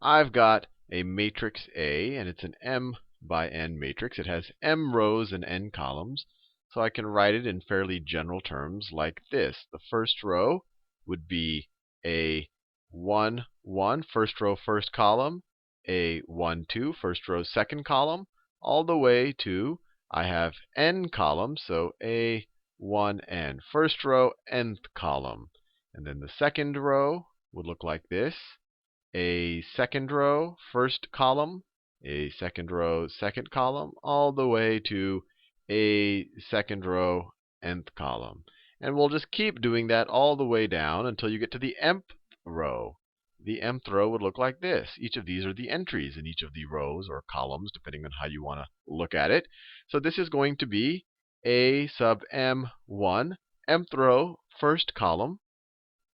I've got a matrix A, and it's an m by n matrix. It has m rows and n columns. So I can write it in fairly general terms like this. The first row would be a 1, 1, first row, first column, a 1, 2, first row, second column, all the way to I have n columns, so a 1, n, first row, nth column. And then the second row would look like this. A second row, first column, a second row, second column, all the way to a second row, nth column. And we'll just keep doing that all the way down until you get to the mth row. The mth row would look like this. Each of these are the entries in each of the rows or columns, depending on how you want to look at it. So this is going to be a sub m1, mth row, first column,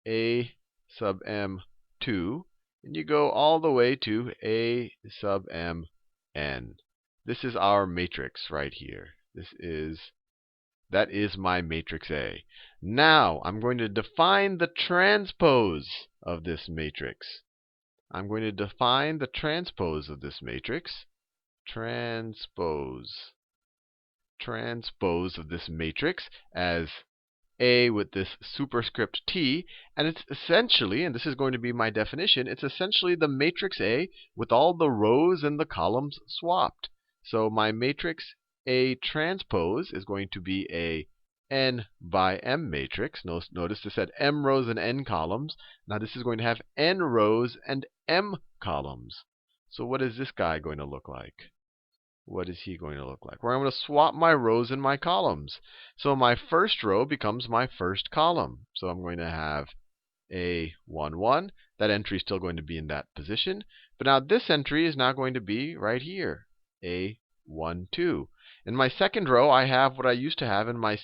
a sub m2, and you go all the way to a sub m n. This is our matrix right here. That is my matrix A. Now I'm going to define the transpose of this matrix. I'm going to define the transpose of this matrix. Transpose of this matrix as A with this superscript T, and it's essentially, and this is going to be my definition, it's essentially the matrix A with all the rows and the columns swapped. So my matrix A transpose is going to be a n by m matrix. Notice this had m rows and n columns. Now this is going to have n rows and m columns. So what is this guy going to look like? What is he going to look like? Well, I'm going to swap my rows and my columns. So my first row becomes my first column. So I'm going to have a 1, 1. That entry is still going to be in that position. But now this entry is now going to be right here, a 1, 2. In my second row, I have what I used to have in my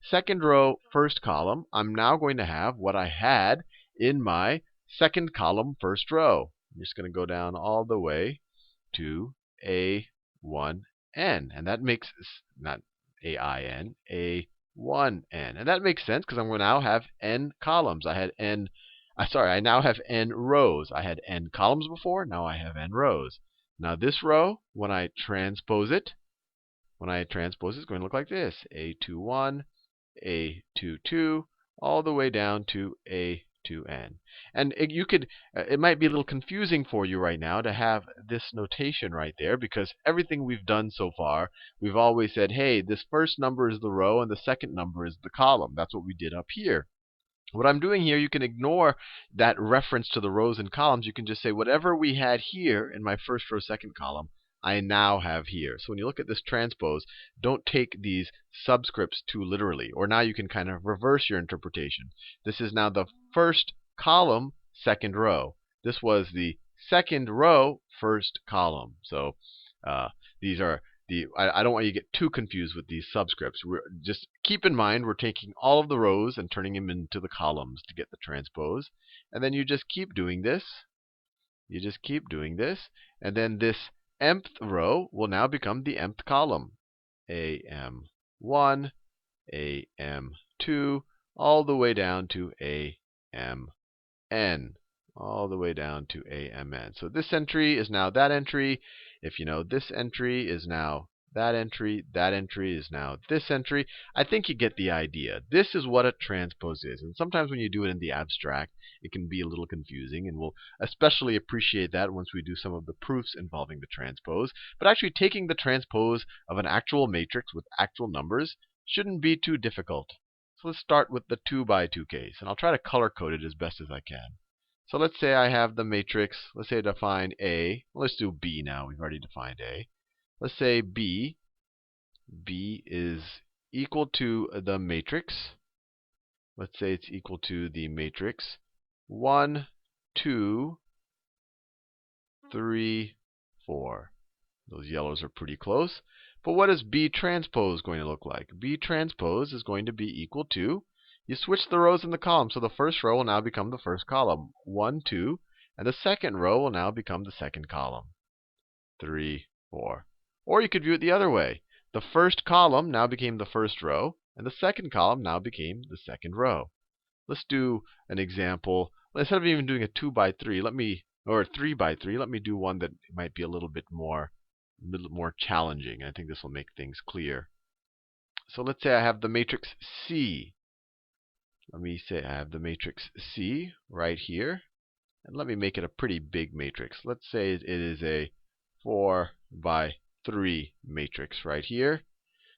second row, first column. I'm now going to have what I had in my second column, first row. I'm just going to go down all the way to a1n, and that makes not a-I-n, a1n, and that makes sense because I'm going to now have n columns. I now have n rows. I had n columns before. Now I have n rows. Now this row, when I transpose it, it's going to look like this: a21, a22, all the way down to a2n. And it might be a little confusing for you right now to have this notation right there, because everything we've done so far, we've always said, hey, this first number is the row and the second number is the column. That's what we did up here. What I'm doing here, you can ignore that reference to the rows and columns. You can just say whatever we had here in my first row, second column, I now have here. So when you look at this transpose, don't take these subscripts too literally. Or now you can kind of reverse your interpretation. This is now the first column, second row. This was the second row, first column. So these are I don't want you to get too confused with these subscripts. Just keep in mind we're taking all of the rows and turning them into the columns to get the transpose. And then you just keep doing this. You just keep doing this. And then this mth row will now become the mth column. am1, am2, all the way down to amn. All the way down to amn. So this entry is now that entry. If you know this entry is now that entry is now this entry. I think you get the idea. This is what a transpose is. And sometimes when you do it in the abstract, it can be a little confusing. And we'll especially appreciate that once we do some of the proofs involving the transpose. But actually taking the transpose of an actual matrix with actual numbers shouldn't be too difficult. So let's start with the 2 by 2 case. And I'll try to color code it as best as I can. So let's say I have the matrix. Let's say I define A. Let's do B now. We've already defined A. Let's say B is equal to the matrix. Let's say it's equal to the matrix 1, 2, 3, 4. Those yellows are pretty close. But what is B transpose going to look like? B transpose is going to be equal to, you switch the rows in the column. So the first row will now become the first column, 1, 2. And the second row will now become the second column, 3, 4. Or you could view it the other way. The first column now became the first row, and the second column now became the second row. Let's do an example. Instead of even doing a 2 by 3, let me or 3 by 3. Let me do one that might be a little more challenging. I think this will make things clear. So let's say I have the matrix C. Let me say I have the matrix C right here. And let me make it a pretty big matrix. Let's say it is a 4 by 3 matrix right here.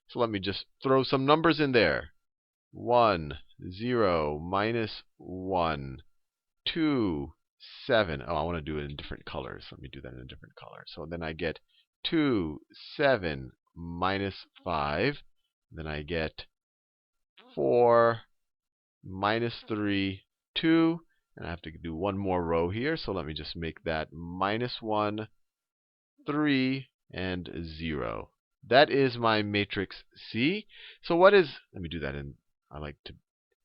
So let me just throw some numbers in there. 1, 0, minus 1, 2, 7. Oh, I want to do it in different colors. Let me do that in a different color. So then I get 2, 7, minus 5. Then I get 4, minus 3, 2. And I have to do one more row here. So let me just make that minus 1, 3, and 0. That is my matrix C. So what is, let me do that in, I like to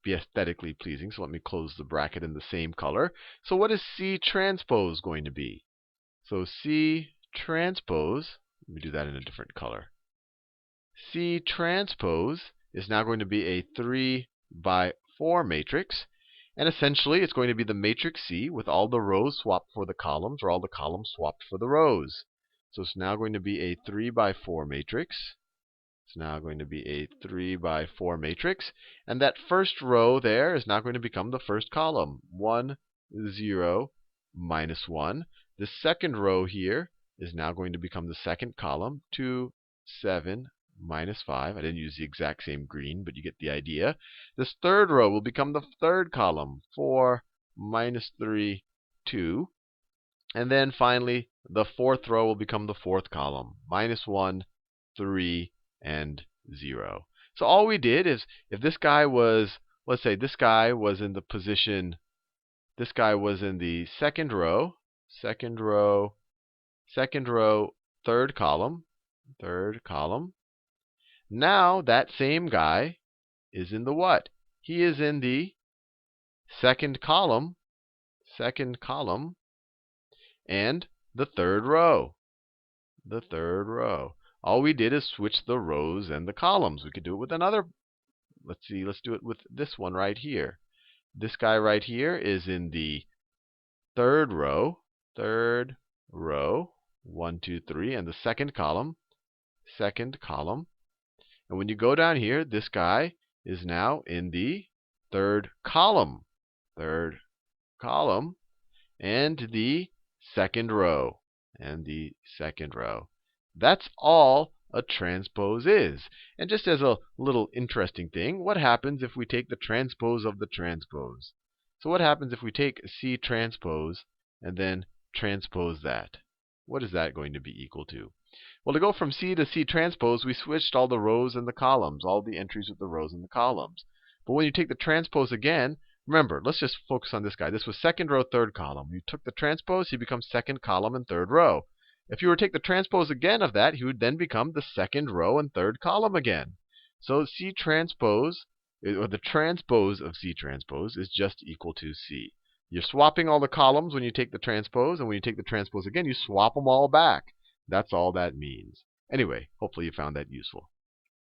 be aesthetically pleasing, so let me close the bracket in the same color. So what is C transpose going to be? So C transpose, let me do that in a different color. C transpose is now going to be a 3 by 4 matrix. And essentially, it's going to be the matrix C with all the rows swapped for the columns, or all the columns swapped for the rows. So it's now going to be a 3 by 4 matrix. It's now going to be a 3 by 4 matrix. And that first row there is now going to become the first column. 1, 0, minus 1. The second row here is now going to become the second column. 2, 7, minus 5. I didn't use the exact same green, but you get the idea. This third row will become the third column. 4, minus 3, 2. And then finally, the fourth row will become the fourth column. Minus 1, 3, and 0. So all we did is, if this guy was, let's say this guy was in the position, this guy was in the second row, third column. Now that same guy is in the what? He is in the second column, and the third row. All we did is switch the rows and the columns. We could do it with another. Let's see. Let's do it with this one right here. This guy right here is in the third row. 1, 2, 3, and the second column. And when you go down here, this guy is now in the third column. And the second row. That's all a transpose is. And just as a little interesting thing, what happens if we take the transpose of the transpose? So what happens if we take C transpose and then transpose that? What is that going to be equal to? Well, to go from C to C transpose, we switched all the rows and the columns, all the entries with the rows and the columns. But when you take the transpose again, remember, let's just focus on this guy. This was second row, third column. You took the transpose, he becomes second column and third row. If you were to take the transpose again of that, he would then become the second row and third column again. So C transpose, or the transpose of C transpose, is just equal to C. You're swapping all the columns when you take the transpose, and when you take the transpose again, you swap them all back. That's all that means. Anyway, hopefully you found that useful.